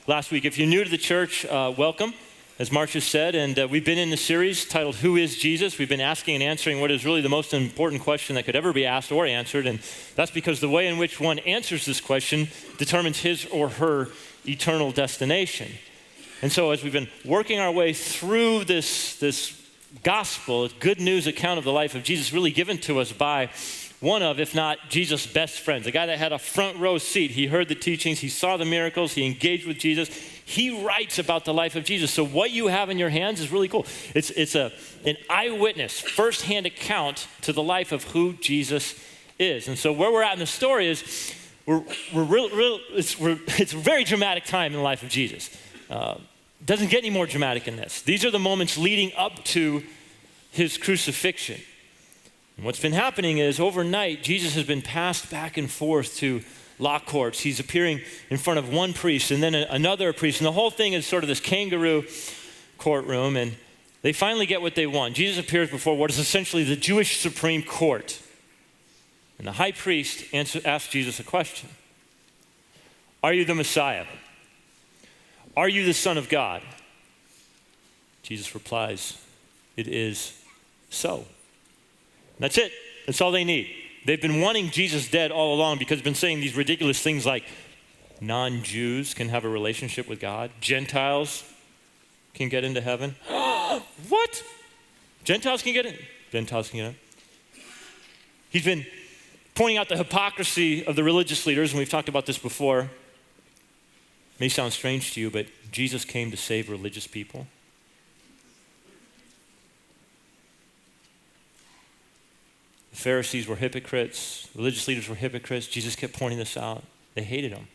last week. If you're new to the church, welcome, as Marcia said. And we've been in the series titled, Who is Jesus? We've been asking and answering what is really the most important question that could ever be asked or answered. And that's because the way in which one answers this question determines his or her eternal destination. And so as we've been working our way through this gospel, good news account of the life of Jesus, really given to us by one of, if not Jesus' best friends, a guy that had a front row seat. He heard the teachings, he saw the miracles, he engaged with Jesus. He writes about the life of Jesus. So what you have in your hands is really cool. It's an eyewitness, firsthand account to the life of who Jesus is. And so where we're at in the story is it's a very dramatic time in the life of Jesus. Doesn't get any more dramatic than this. These are the moments leading up to his crucifixion. And what's been happening is overnight, Jesus has been passed back and forth to law courts. He's appearing in front of one priest and then another priest. And the whole thing is sort of this kangaroo courtroom. And they finally get what they want. Jesus appears before what is essentially the Jewish Supreme Court. And the high priest asks Jesus a question. Are you the Messiah? Are you the Son of God? Jesus replies, it is so. That's it. That's all they need. They've been wanting Jesus dead all along because he's been saying these ridiculous things like non-Jews can have a relationship with God. Gentiles can get into heaven. What? Gentiles can get in? Gentiles can get in. He's been pointing out the hypocrisy of the religious leaders, and we've talked about this before. It may sound strange to you, but Jesus came to save religious people. The Pharisees were hypocrites. Religious leaders were hypocrites. Jesus kept pointing this out. They hated him.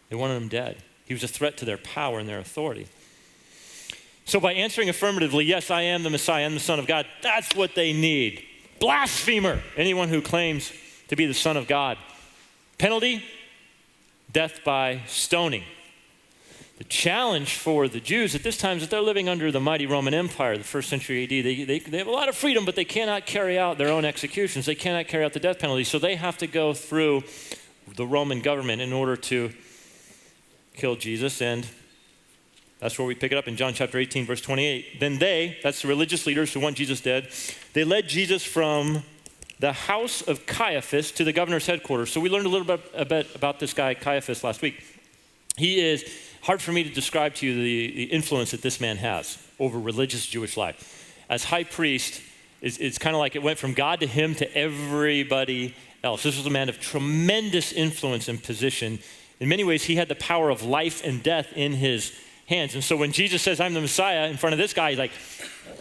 They wanted him dead. He was a threat to their power and their authority. So by answering affirmatively, yes, I am the Messiah, I'm the Son of God, that's what they need. Blasphemer, anyone who claims to be the Son of God. Penalty, death by stoning. The challenge for the Jews at this time is that they're living under the mighty Roman Empire, the first century AD. They have a lot of freedom, but they cannot carry out their own executions. They cannot carry out the death penalty, so they have to go through the Roman government in order to kill Jesus. And that's where we pick it up in John chapter 18, verse 28. Then they, that's the religious leaders who want Jesus dead, they led Jesus from the house of Caiaphas to the governor's headquarters. So we learned a bit about this guy, Caiaphas, last week. He is hard for me to describe to you the influence that this man has over religious Jewish life. As high priest, it's kind of like it went from God to him to everybody else. This was a man of tremendous influence and position. In many ways, he had the power of life and death in his hands. And so when Jesus says, I'm the Messiah, in front of this guy, he's like,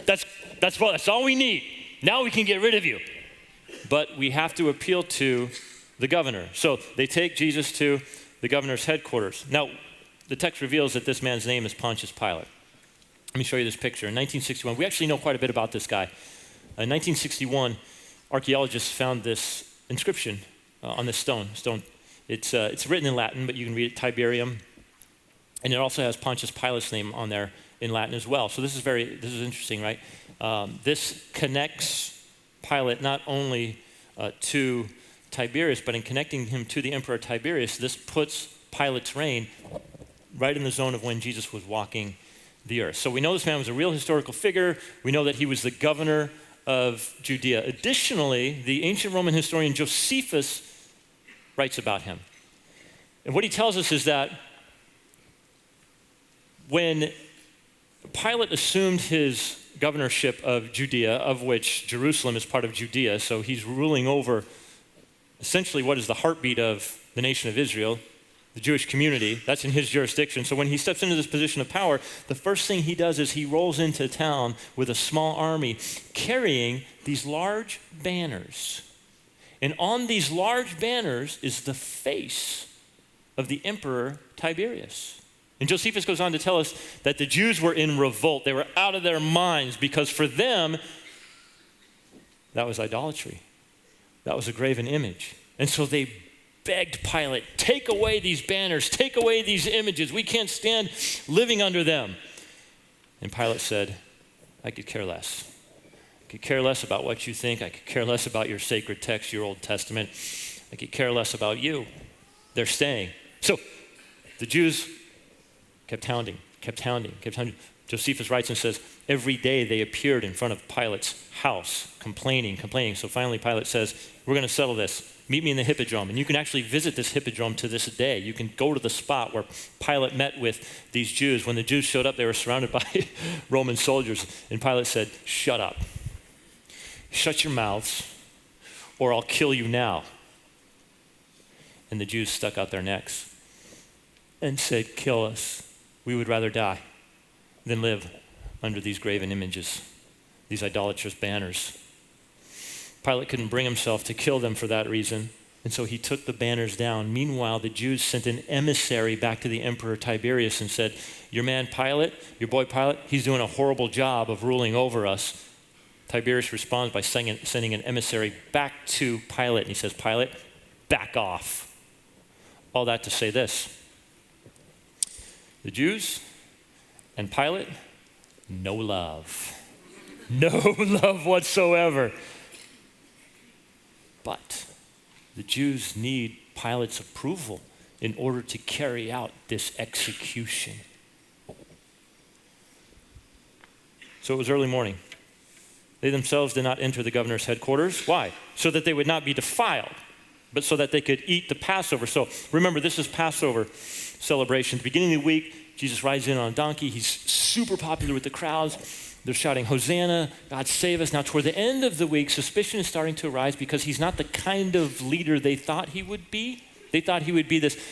that's all we need. Now we can get rid of you. But we have to appeal to the governor. So they take Jesus to the governor's headquarters. Now, the text reveals that this man's name is Pontius Pilate. Let me show you this picture. In 1961, we actually know quite a bit about this guy. In 1961, archaeologists found this inscription on this stone. It's written in Latin, but you can read it Tiberium. And it also has Pontius Pilate's name on there in Latin as well. So this is interesting, right? This connects Pilate not only to Tiberius, but in connecting him to the Emperor Tiberius, this puts Pilate's reign right in the zone of when Jesus was walking the earth. So we know this man was a real historical figure. We know that he was the governor of Judea. Additionally, the ancient Roman historian Josephus writes about him. And what he tells us is that when Pilate assumed his governorship of Judea, of which Jerusalem is part of Judea, so he's ruling over essentially what is the heartbeat of the nation of Israel, the Jewish community. That's in his jurisdiction. So when he steps into this position of power, the first thing he does is he rolls into town with a small army carrying these large banners. And on these large banners is the face of the Emperor Tiberius. And Josephus goes on to tell us that the Jews were in revolt. They were out of their minds because for them, that was idolatry. That was a graven image. And so they begged Pilate, take away these banners, take away these images. We can't stand living under them. And Pilate said, I could care less. I could care less about what you think. I could care less about your sacred text, your Old Testament. I could care less about you. They're staying. So the Jews kept hounding. Josephus writes and says, every day they appeared in front of Pilate's house, complaining. So finally Pilate says, we're going to settle this. Meet me in the hippodrome. And you can actually visit this hippodrome to this day. You can go to the spot where Pilate met with these Jews. When the Jews showed up, they were surrounded by Roman soldiers. And Pilate said, shut up. Shut your mouths, or I'll kill you now. And the Jews stuck out their necks and said, kill us. We would rather die than live under these graven images, these idolatrous banners. Pilate couldn't bring himself to kill them for that reason, and so he took the banners down. Meanwhile, the Jews sent an emissary back to the Emperor Tiberius and said, your man Pilate, your boy Pilate, he's doing a horrible job of ruling over us. Tiberius responds by sending an emissary back to Pilate, and he says, Pilate, back off. All that to say this: the Jews and Pilate, no love. No love whatsoever. But the Jews need Pilate's approval in order to carry out this execution. So it was early morning. They themselves did not enter the governor's headquarters. Why? So that they would not be defiled, but so that they could eat the Passover. So remember, this is Passover celebration. At the beginning of the week, Jesus rides in on a donkey. He's super popular with the crowds. They're shouting, Hosanna, God save us. Now, toward the end of the week, suspicion is starting to arise because he's not the kind of leader they thought he would be. They thought he would be this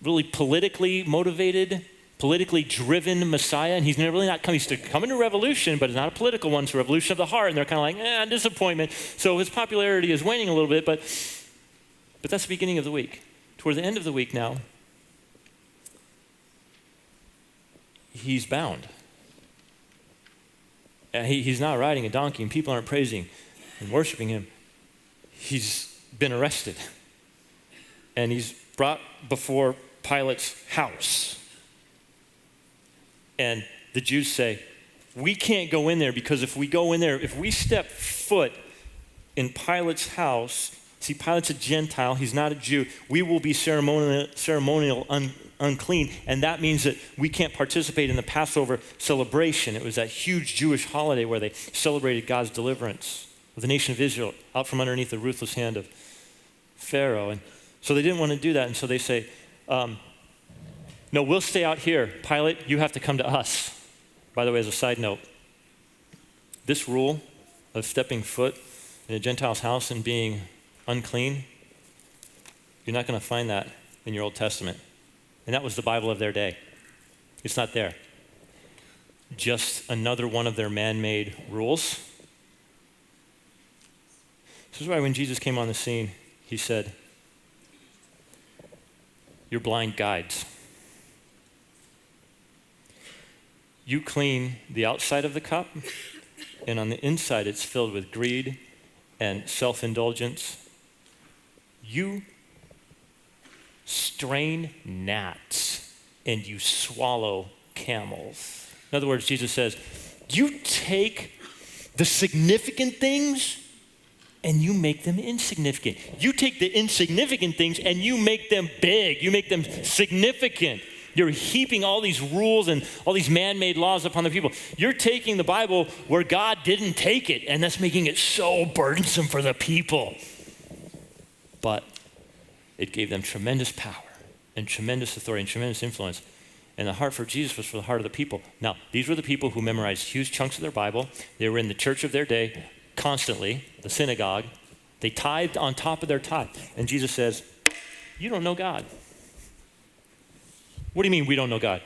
really politically motivated, politically driven Messiah, and he's really not coming. He's coming to revolution, but it's not a political one. It's a revolution of the heart, and they're kind of like, disappointment. So his popularity is waning a little bit, but that's the beginning of the week. Toward the end of the week now, he's bound. He's not riding a donkey, and people aren't praising and worshiping him. He's been arrested, and he's brought before Pilate's house. And the Jews say, we can't go in there, because if we go in there, if we step foot in Pilate's house, see, Pilate's a Gentile, he's not a Jew, we will be ceremonial unclean, and that means that we can't participate in the Passover celebration. It was that huge Jewish holiday where they celebrated God's deliverance of the nation of Israel out from underneath the ruthless hand of Pharaoh. And so they didn't want to do that, and so they say, no, we'll stay out here. Pilate, you have to come to us. By the way, as a side note, this rule of stepping foot in a Gentile's house and being unclean, you're not going to find that in your Old Testament. And that was the Bible of their day. It's not there. Just another one of their man-made rules. This is why when Jesus came on the scene, he said, you're blind guides. You clean the outside of the cup, and on the inside it's filled with greed and self-indulgence. You strain gnats and you swallow camels. In other words, Jesus says, you take the significant things and you make them insignificant. You take the insignificant things and you make them big. You make them significant. You're heaping all these rules and all these man-made laws upon the people. You're taking the Bible where God didn't take it, and that's making it so burdensome for the people. But it gave them tremendous power and tremendous authority and tremendous influence. And the heart for Jesus was for the heart of the people. Now, these were the people who memorized huge chunks of their Bible. They were in the church of their day constantly, the synagogue. They tithed on top of their tithe. And Jesus says, you don't know God. What do you mean we don't know God?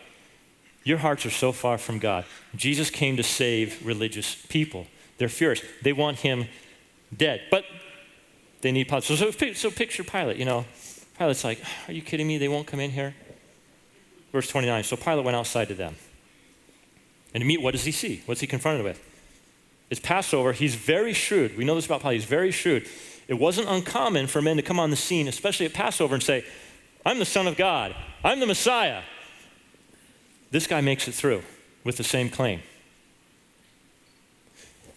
Your hearts are so far from God. Jesus came to save religious people. They're furious. They want him dead. But they need Pilate. So picture Pilate, Pilate's like, are you kidding me? They won't come in here? Verse 29, so Pilate went outside to them. And to meet, what does he see? What's he confronted with? It's Passover. He's very shrewd. We know this about Pilate. He's very shrewd. It wasn't uncommon for men to come on the scene, especially at Passover, and say, I'm the Son of God. I'm the Messiah. This guy makes it through with the same claim.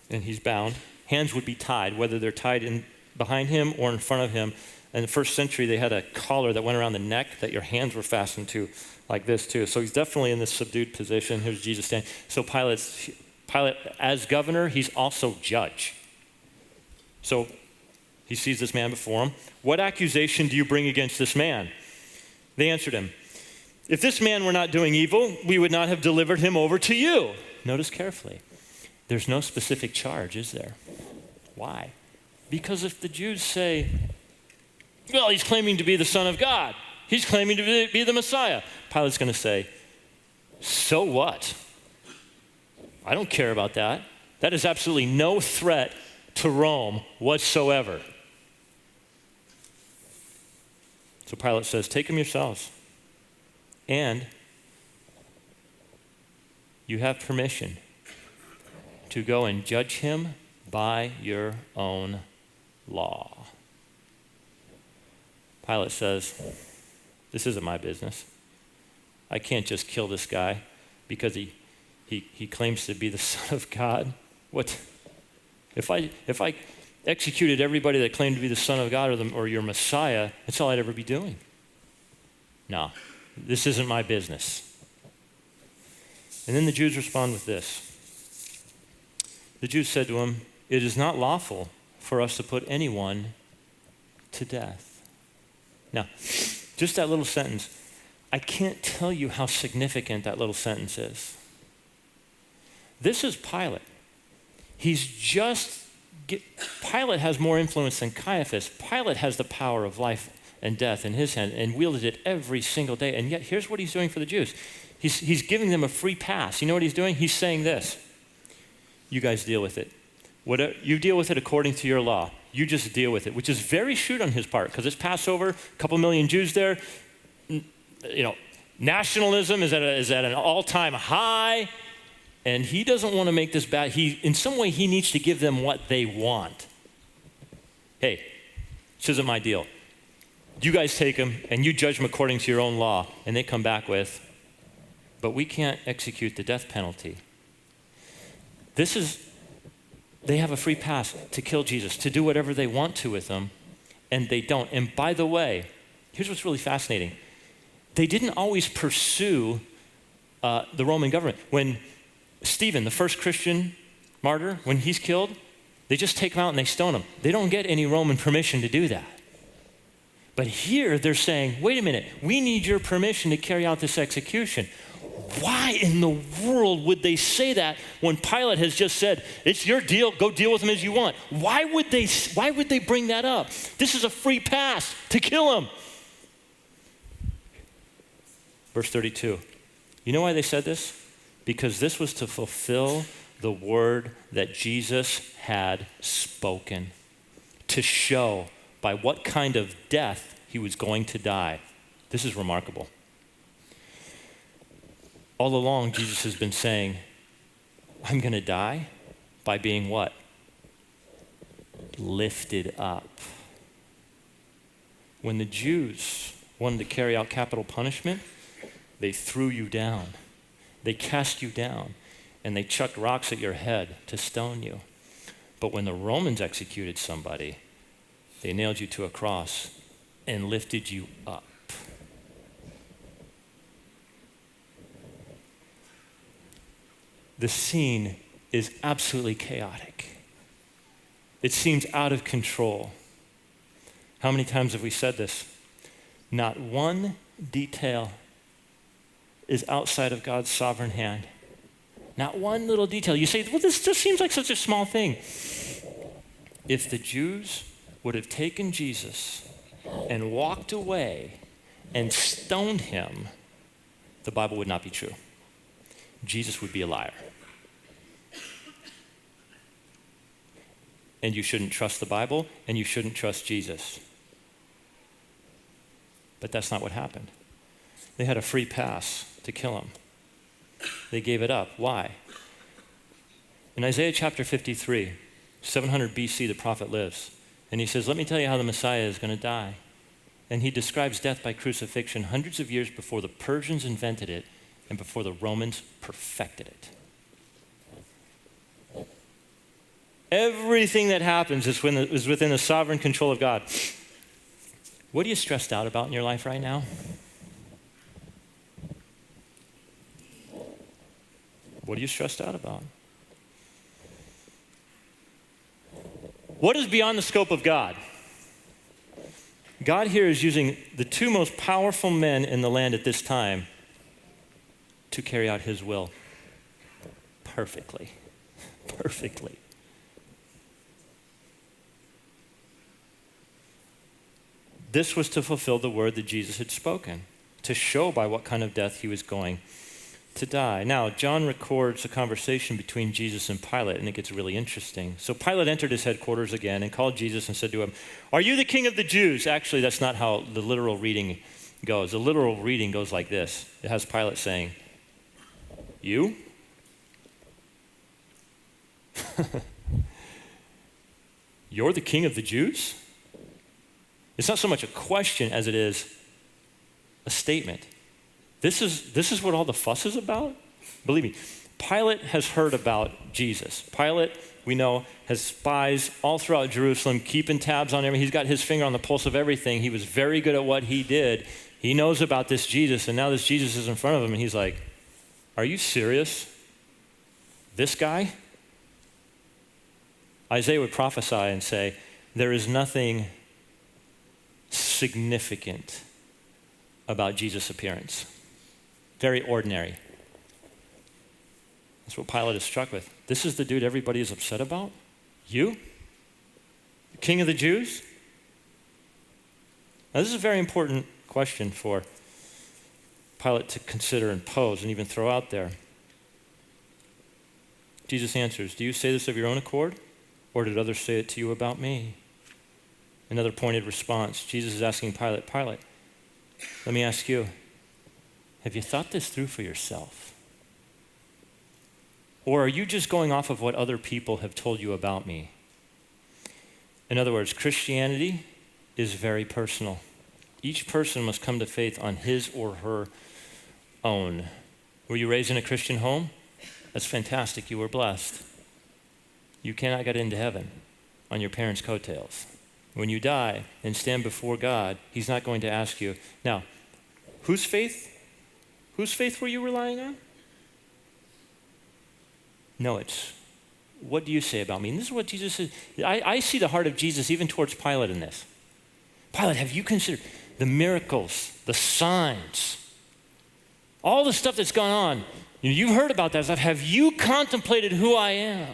And he's bound. Hands would be tied, whether they're tied in behind him or in front of him, In the first century, they had a collar that went around the neck that your hands were fastened to, like this too. So he's definitely in this subdued position. Here's Jesus standing. So Pilate, as governor, he's also judge. So he sees this man before him. What accusation do you bring against this man? They answered him, if this man were not doing evil, we would not have delivered him over to you. Notice carefully. There's no specific charge, is there? Why? Because if the Jews say, well, he's claiming to be the Son of God. He's claiming to be the Messiah. Pilate's going to say, so what? I don't care about that. That is absolutely no threat to Rome whatsoever. So Pilate says, take him yourselves. And you have permission to go and judge him by your own law. Pilate says, this isn't my business. I can't just kill this guy because he claims to be the Son of God. What? If I executed everybody that claimed to be the Son of God or your Messiah, that's all I'd ever be doing. No, this isn't my business. And then the Jews respond with this. The Jews said to him, it is not lawful for us to put anyone to death. Now, just that little sentence, I can't tell you how significant that little sentence is. This is Pilate. Pilate has more influence than Caiaphas. Pilate has the power of life and death in his hand and wielded it every single day. And yet, here's what he's doing for the Jews. He's giving them a free pass. You know what he's doing? He's saying this. You guys deal with it. Whatever, you deal with it according to your law. You just deal with it, which is very shrewd on his part because it's Passover, a couple million Jews there. Nationalism is at an all-time high, and he doesn't want to make this bad. In some way, he needs to give them what they want. Hey, this isn't my deal. You guys take him, and you judge him according to your own law, and they come back with, but we can't execute the death penalty. They have a free pass to kill Jesus, to do whatever they want to with him, and they don't. And by the way, here's what's really fascinating. They didn't always pursue the Roman government. When Stephen, the first Christian martyr, when he's killed, they just take him out and they stone him. They don't get any Roman permission to do that. But here they're saying, wait a minute, we need your permission to carry out this execution. Why in the world would they say that when Pilate has just said, it's your deal, go deal with him as you want? Why would they bring that up? This is a free pass to kill him. Verse 32. You know why they said this? Because this was to fulfill the word that Jesus had spoken, to show by what kind of death he was going to die. This is remarkable. All along, Jesus has been saying, I'm going to die by being what? Lifted up. When the Jews wanted to carry out capital punishment, they threw you down. They cast you down, and they chucked rocks at your head to stone you. But when the Romans executed somebody, they nailed you to a cross and lifted you up. The scene is absolutely chaotic. It seems out of control. How many times have we said this? Not one detail is outside of God's sovereign hand. Not one little detail. You say, well, this just seems like such a small thing. If the Jews would have taken Jesus and walked away and stoned him, the Bible would not be true. Jesus would be a liar. And you shouldn't trust the Bible, and you shouldn't trust Jesus. But that's not what happened. They had a free pass to kill him. They gave it up. Why? In Isaiah chapter 53, 700 BC, the prophet lives. And he says, let me tell you how the Messiah is going to die. And he describes death by crucifixion hundreds of years before the Persians invented it and before the Romans perfected it. Everything that happens is within the sovereign control of God. What are you stressed out about in your life right now? What are you stressed out about? What is beyond the scope of God? God here is using the two most powerful men in the land at this time to carry out his will perfectly. Perfectly. This was to fulfill the word that Jesus had spoken, to show by what kind of death he was going to die. Now, John records a conversation between Jesus and Pilate, and it gets really interesting. So Pilate entered his headquarters again and called Jesus and said to him, "Are you the king of the Jews?" Actually, that's not how the literal reading goes. The literal reading goes like this. It has Pilate saying, "You? You're the king of the Jews?" It's not so much a question as it is a statement. This is what all the fuss is about? Believe me, Pilate has heard about Jesus. Pilate, we know, has spies all throughout Jerusalem, keeping tabs on everything. He's got his finger on the pulse of everything. He was very good at what he did. He knows about this Jesus, and now this Jesus is in front of him, and he's like, "Are you serious? This guy?" Isaiah would prophesy and say, there is nothing significant about Jesus' appearance. Very ordinary. That's what Pilate is struck with. This is the dude everybody is upset about? You? The king of the Jews? Now, this is a very important question for Pilate to consider and pose and even throw out there. Jesus answers, "Do you say this of your own accord, or did others say it to you about me?" Another pointed response. Jesus is asking Pilate, "Pilate, let me ask you, have you thought this through for yourself? Or are you just going off of what other people have told you about me?" In other words, Christianity is very personal. Each person must come to faith on his or her own. Were you raised in a Christian home? That's fantastic. You were blessed. You cannot get into heaven on your parents' coattails. When you die and stand before God, he's not going to ask you, now, whose faith were you relying on? No, it's, what do you say about me? And this is what Jesus says. I see the heart of Jesus even towards Pilate in this. Pilate, have you considered the miracles, the signs, all the stuff that's gone on? You've heard about that stuff. Have you contemplated who I am?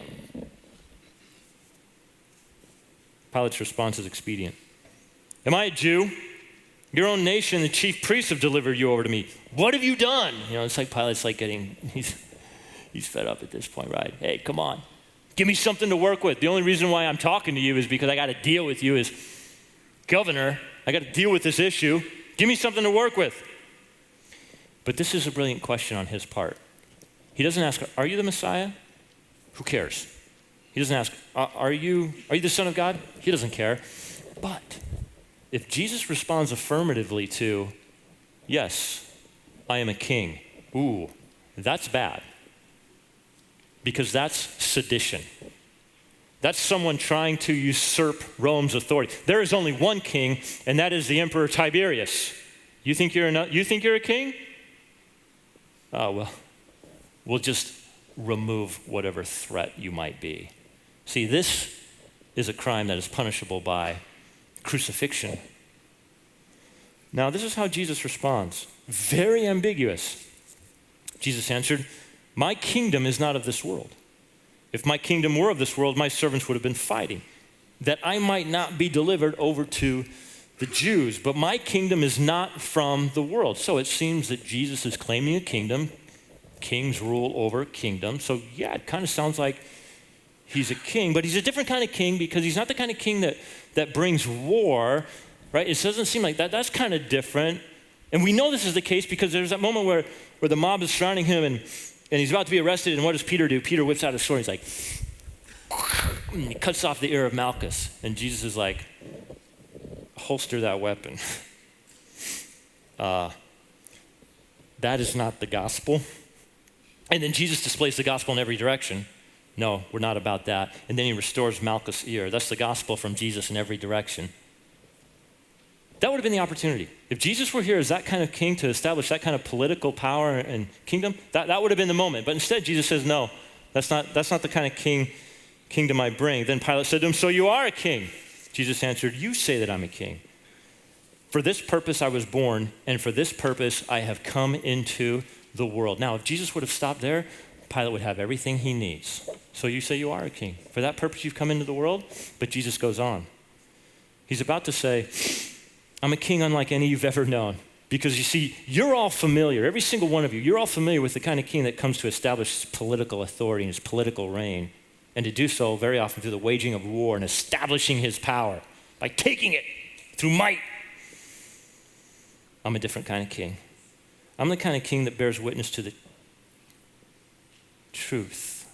Pilate's response is expedient. Am I a Jew? Your own nation, the chief priests have delivered you over to me. What have you done? It's like Pilate's like he's fed up at this point, right? Hey, come on. Give me something to work with. The only reason why I'm talking to you is because I got to deal with you as governor. I got to deal with this issue. Give me something to work with. But this is a brilliant question on his part. He doesn't ask, are you the Messiah? Who cares? He doesn't ask, are you the Son of God? He doesn't care. But if Jesus responds affirmatively to, yes, I am a king, ooh, that's bad. Because that's sedition. That's someone trying to usurp Rome's authority. There is only one king, and that is the Emperor Tiberius. You think you're a king? Oh, well, we'll just remove whatever threat you might be. See, this is a crime that is punishable by crucifixion. Now, this is how Jesus responds. Very ambiguous. Jesus answered, "My kingdom is not of this world. If my kingdom were of this world, my servants would have been fighting, that I might not be delivered over to the Jews. But my kingdom is not from the world." So it seems that Jesus is claiming a kingdom. Kings rule over kingdoms. So yeah, it kind of sounds like he's a king, but he's a different kind of king because he's not the kind of king that brings war, right? It doesn't seem like that. That's kind of different. And we know this is the case because there's that moment where the mob is surrounding him and he's about to be arrested. And what does Peter do? Peter whips out his sword. He's like, and he cuts off the ear of Malchus. And Jesus is like, holster that weapon. That is not the gospel. And then Jesus displays the gospel in every direction. No, we're not about that. And then he restores Malchus' ear. That's the gospel from Jesus in every direction. That would have been the opportunity. If Jesus were here as that kind of king to establish that kind of political power and kingdom, that would have been the moment. But instead, Jesus says, no, that's not the kind of kingdom I bring. Then Pilate said to him, so you are a king. Jesus answered, you say that I'm a king. For this purpose I was born, and for this purpose I have come into the world. Now, if Jesus would have stopped there, Pilate would have everything he needs. So you say you are a king. For that purpose you've come into the world? But Jesus goes on. He's about to say, I'm a king unlike any you've ever known. Because you see, you're all familiar, every single one of you, you're all familiar with the kind of king that comes to establish his political authority and his political reign, and to do so very often through the waging of war and establishing his power by taking it through might. I'm a different kind of king. I'm the kind of king that bears witness to the truth.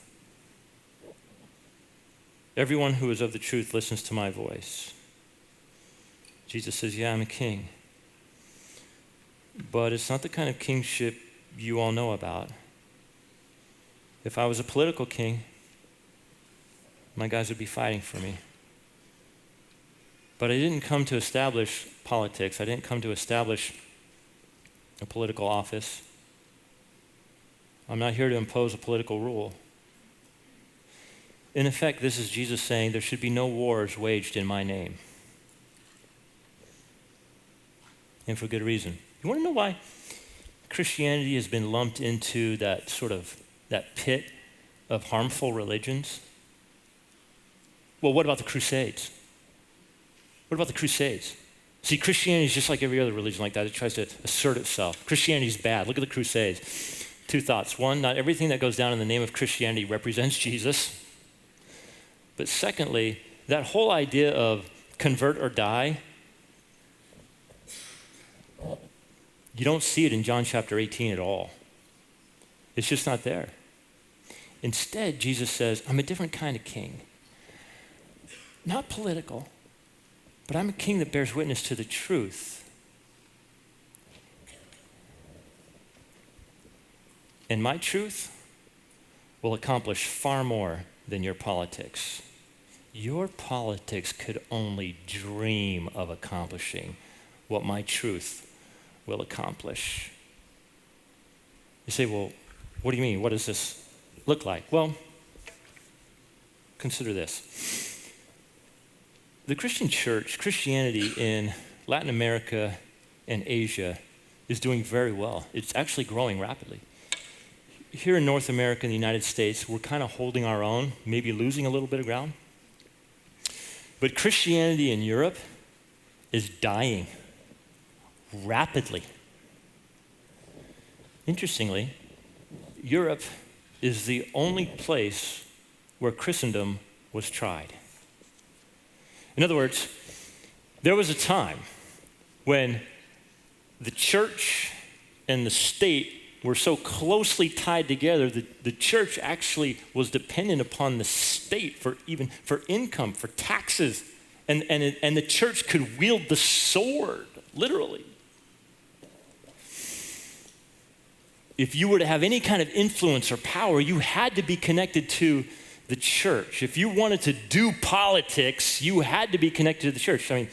Everyone who is of the truth listens to my voice. Jesus says, yeah, I'm a king. But it's not the kind of kingship you all know about. If I was a political king, my guys would be fighting for me. But I didn't come to establish politics. I didn't come to establish a political office. I'm not here to impose a political rule. In effect, this is Jesus saying there should be no wars waged in my name. And for good reason. You want to know why Christianity has been lumped into that pit of harmful religions? Well, what about the Crusades? What about the Crusades? See, Christianity is just like every other religion like that. It tries to assert itself. Christianity is bad. Look at the Crusades. Two thoughts. One, not everything that goes down in the name of Christianity represents Jesus. But secondly, that whole idea of convert or die, you don't see it in John chapter 18 at all. It's just not there. Instead, Jesus says, I'm a different kind of king. Not political, but I'm a king that bears witness to the truth. And my truth will accomplish far more than your politics. Your politics could only dream of accomplishing what my truth will accomplish. You say, well, what do you mean? What does this look like? Well, consider this. The Christian church, Christianity in Latin America and Asia is doing very well. It's actually growing rapidly. Here in North America and the United States, we're kind of holding our own, maybe losing a little bit of ground. But Christianity in Europe is dying rapidly. Interestingly, Europe is the only place where Christendom was tried. In other words, there was a time when the church and the state were so closely tied together that the church actually was dependent upon the state for income, for taxes, and the church could wield the sword, literally. If you were to have any kind of influence or power, you had to be connected to the church. If you wanted to do politics, you had to be connected to the church. I mean,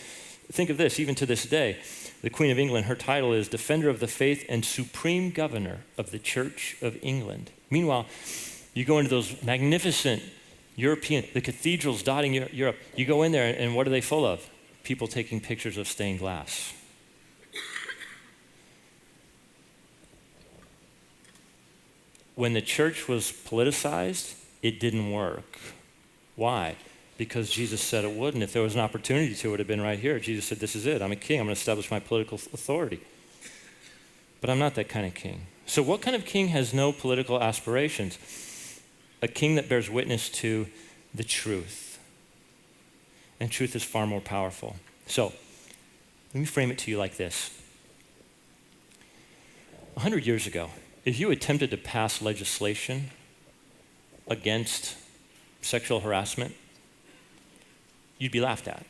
think of this, even to this day. The Queen of England, her title is Defender of the Faith and Supreme Governor of the Church of England. Meanwhile, you go into those magnificent the cathedrals dotting Europe. You go in there, and what are they full of? People taking pictures of stained glass. When the church was politicized, it didn't work. Why? Because Jesus said it would, and if there was an opportunity to, it would have been right here. Jesus said, this is it. I'm a king. I'm going to establish my political authority. But I'm not that kind of king. So what kind of king has no political aspirations? A king that bears witness to the truth. And truth is far more powerful. So let me frame it to you like this. 100 years ago, if you attempted to pass legislation against sexual harassment, you'd be laughed at.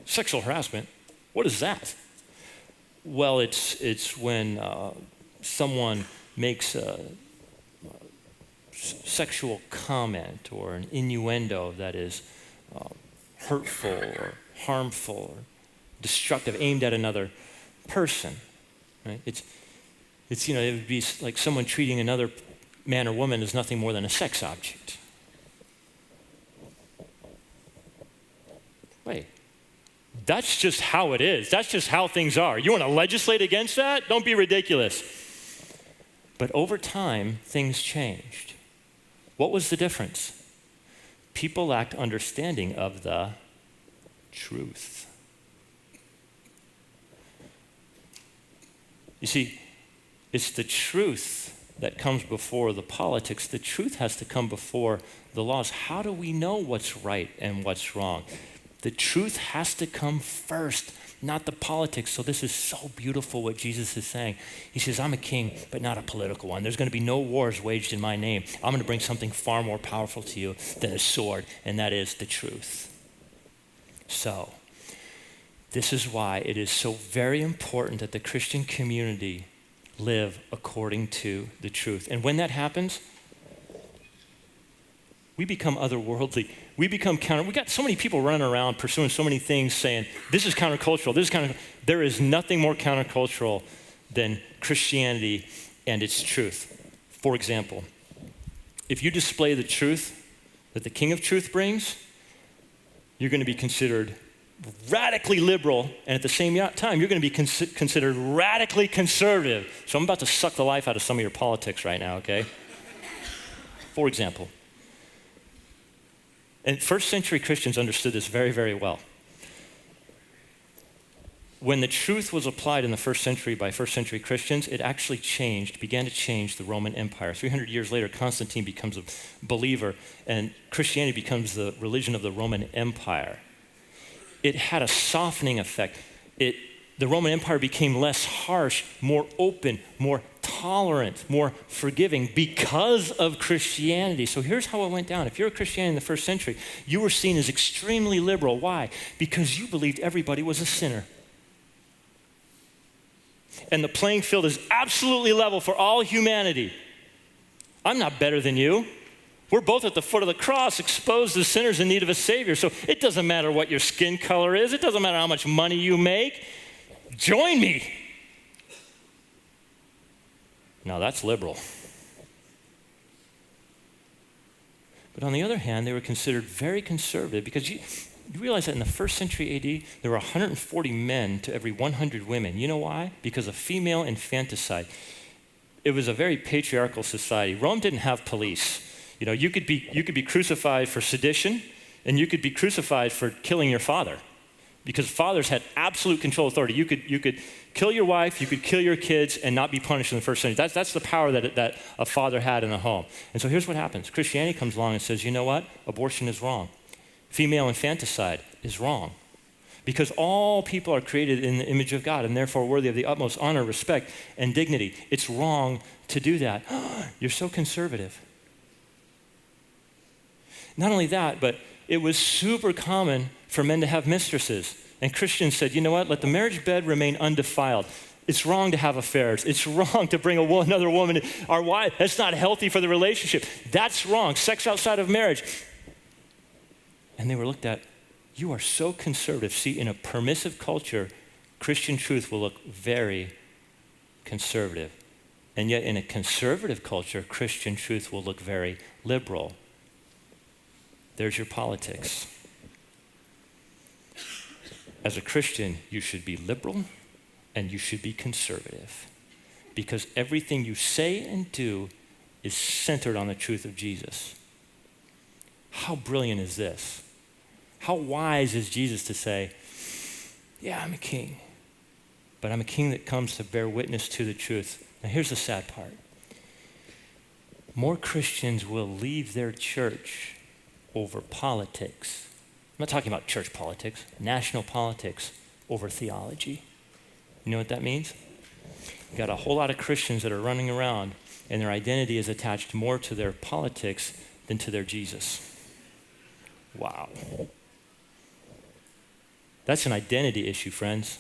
Sexual harassment? What is that? Well, it's when someone makes a sexual comment or an innuendo that is hurtful or harmful or destructive, aimed at another person. Right? It would be like someone treating another man or woman as nothing more than a sex object. Wait, that's just how it is. That's just how things are. You want to legislate against that? Don't be ridiculous. But over time, things changed. What was the difference? People lacked understanding of the truth. You see, it's the truth that comes before the politics. The truth has to come before the laws. How do we know what's right and what's wrong? The truth has to come first, not the politics. So this is so beautiful what Jesus is saying. He says, I'm a king, but not a political one. There's going to be no wars waged in my name. I'm going to bring something far more powerful to you than a sword, and that is the truth. So, this is why it is so very important that the Christian community live according to the truth. And when that happens, we become otherworldly. We become we got so many people running around pursuing so many things saying, this is countercultural, this is countercultural. There is nothing more countercultural than Christianity and its truth. For example, if you display the truth that the King of Truth brings, you're going to be considered radically liberal, and at the same time, you're going to be considered radically conservative. So I'm about to suck the life out of some of your politics right now, okay? For example, and first century Christians understood this very, very well. When the truth was applied in the first century by first century Christians, it actually began to change the Roman Empire. 300 years later, Constantine becomes a believer, and Christianity becomes the religion of the Roman Empire. It had a softening effect. The Roman Empire became less harsh, more open, more tolerant, more forgiving because of Christianity. So here's how it went down. If you're a Christian in the first century, you were seen as extremely liberal. Why? Because you believed everybody was a sinner. And the playing field is absolutely level for all humanity. I'm not better than you. We're both at the foot of the cross, exposed as sinners in need of a Savior. So it doesn't matter what your skin color is. It doesn't matter how much money you make. Join me. Now that's liberal. But on the other hand, they were considered very conservative because you realize that in the first century AD, there were 140 men to every 100 women. You know why? Because of female infanticide. It was a very patriarchal society. Rome didn't have police. You know, you could be crucified for sedition, and you could be crucified for killing your father, because fathers had absolute control authority. You could kill your wife, you could kill your kids, and not be punished in the first century. That's the power that a father had in the home. And so here's what happens. Christianity comes along and says, you know what? Abortion is wrong. Female infanticide is wrong. Because all people are created in the image of God and therefore worthy of the utmost honor, respect, and dignity. It's wrong to do that. You're so conservative. Not only that, but it was super common for men to have mistresses. And Christians said, you know what? Let the marriage bed remain undefiled. It's wrong to have affairs. It's wrong to bring another woman, our wife. That's not healthy for the relationship. That's wrong. Sex outside of marriage. And they were looked at, you are so conservative. See, in a permissive culture, Christian truth will look very conservative. And yet in a conservative culture, Christian truth will look very liberal. There's your politics. As a Christian, you should be liberal and you should be conservative, because everything you say and do is centered on the truth of Jesus. How brilliant is this? How wise is Jesus to say, yeah, I'm a king, but I'm a king that comes to bear witness to the truth. Now here's the sad part. More Christians will leave their church over politics. I'm not talking about church politics, national politics over theology. You know what that means? You got a whole lot of Christians that are running around and their identity is attached more to their politics than to their Jesus. Wow. That's an identity issue, friends.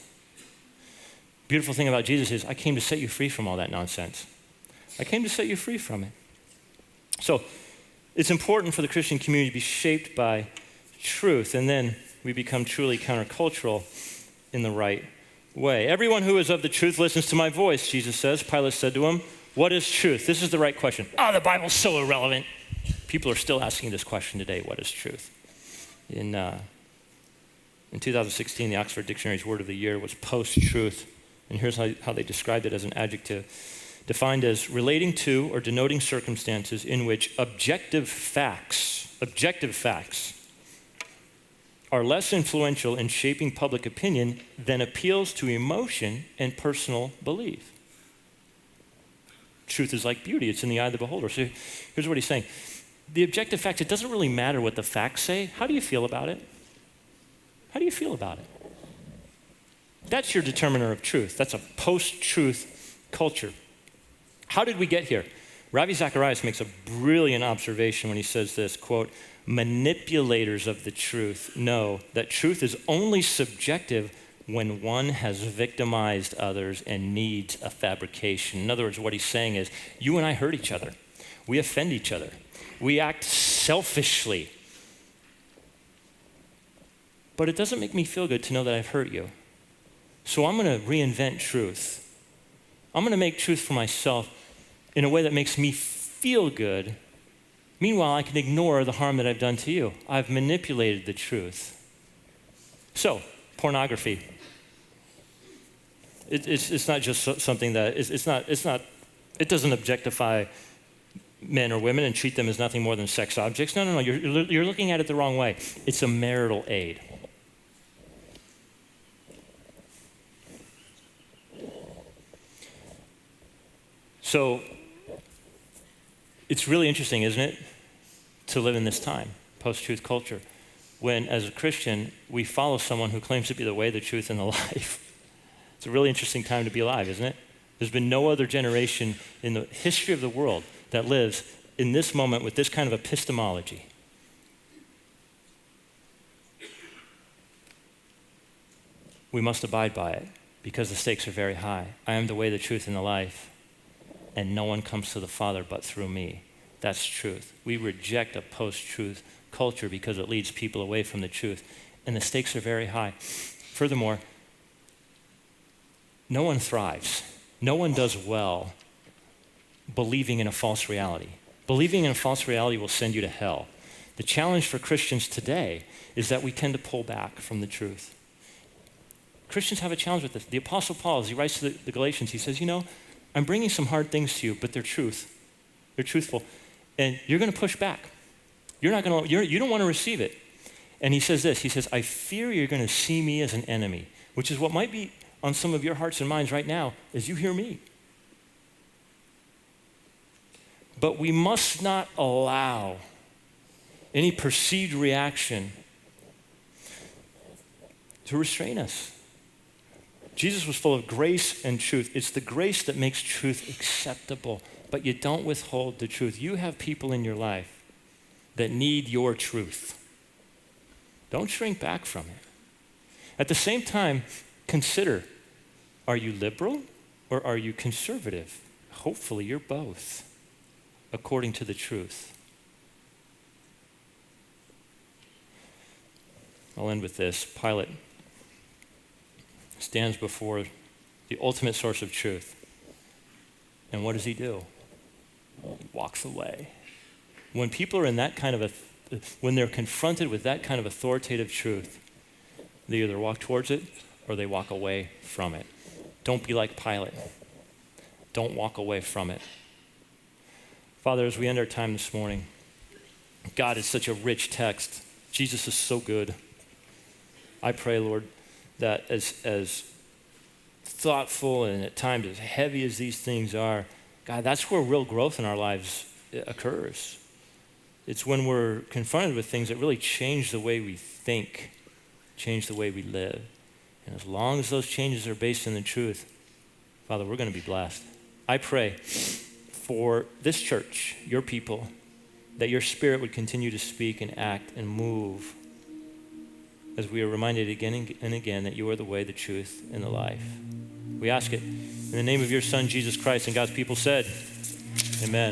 Beautiful thing about Jesus is I came to set you free from all that nonsense. I came to set you free from it. So it's important for the Christian community to be shaped by truth, and then we become truly countercultural in the right way. Everyone who is of the truth listens to my voice, Jesus says. Pilate said to him, what is truth? This is the right question. Oh, the Bible's so irrelevant. People are still asking this question today, what is truth? In 2016, the Oxford Dictionaries Word of the Year was post-truth. And here's how they described it as an adjective. Defined as relating to or denoting circumstances in which objective facts are less influential in shaping public opinion than appeals to emotion and personal belief. Truth is like beauty. It's in the eye of the beholder. So here's what he's saying. The objective facts, it doesn't really matter what the facts say. How do you feel about it? How do you feel about it? That's your determiner of truth. That's a post-truth culture. How did we get here? Ravi Zacharias makes a brilliant observation when he says this, quote, manipulators of the truth know that truth is only subjective when one has victimized others and needs a fabrication. In other words, what he's saying is, you and I hurt each other. We offend each other. We act selfishly. But it doesn't make me feel good to know that I've hurt you. So I'm going to reinvent truth. I'm going to make truth for myself in a way that makes me feel good. Meanwhile, I can ignore the harm that I've done to you. I've manipulated the truth. So, pornography. It's not just something that, it doesn't objectify men or women and treat them as nothing more than sex objects. No, you're looking at it the wrong way. It's a marital aid. So, it's really interesting, isn't it, to live in this time, post-truth culture, when as a Christian, we follow someone who claims to be the way, the truth, and the life. It's a really interesting time to be alive, isn't it? There's been no other generation in the history of the world that lives in this moment with this kind of epistemology. We must abide by it because the stakes are very high. I am the way, the truth, and the life, and no one comes to the Father but through me. That's truth. We reject a post-truth culture because it leads people away from the truth, and the stakes are very high. Furthermore, no one thrives. No one does well believing in a false reality. Believing in a false reality will send you to hell. The challenge for Christians today is that we tend to pull back from the truth. Christians have a challenge with this. The Apostle Paul, as he writes to the Galatians, he says, I'm bringing some hard things to you, but they're truth. They're truthful. And you're going to push back. You don't want to receive it. And he says this, he says, I fear you're going to see me as an enemy, which is what might be on some of your hearts and minds right now as you hear me. But we must not allow any perceived reaction to restrain us. Jesus was full of grace and truth. It's the grace that makes truth acceptable, but you don't withhold the truth. You have people in your life that need your truth. Don't shrink back from it. At the same time, consider, are you liberal or are you conservative? Hopefully you're both, according to the truth. I'll end with this. Pilate stands before the ultimate source of truth. And what does he do? He walks away. When people are in that kind of when they're confronted with that kind of authoritative truth, they either walk towards it or they walk away from it. Don't be like Pilate. Don't walk away from it. Father, as we end our time this morning, God, it's such a rich text. Jesus is so good. I pray, Lord, that as thoughtful and at times as heavy as these things are, God, that's where real growth in our lives occurs. It's when we're confronted with things that really change the way we think, change the way we live. And as long as those changes are based in the truth, Father, we're going to be blessed. I pray for this church, your people, that your Spirit would continue to speak and act and move as we are reminded again and again that you are the way, the truth, and the life. We ask it in the name of your Son, Jesus Christ, and God's people said, amen.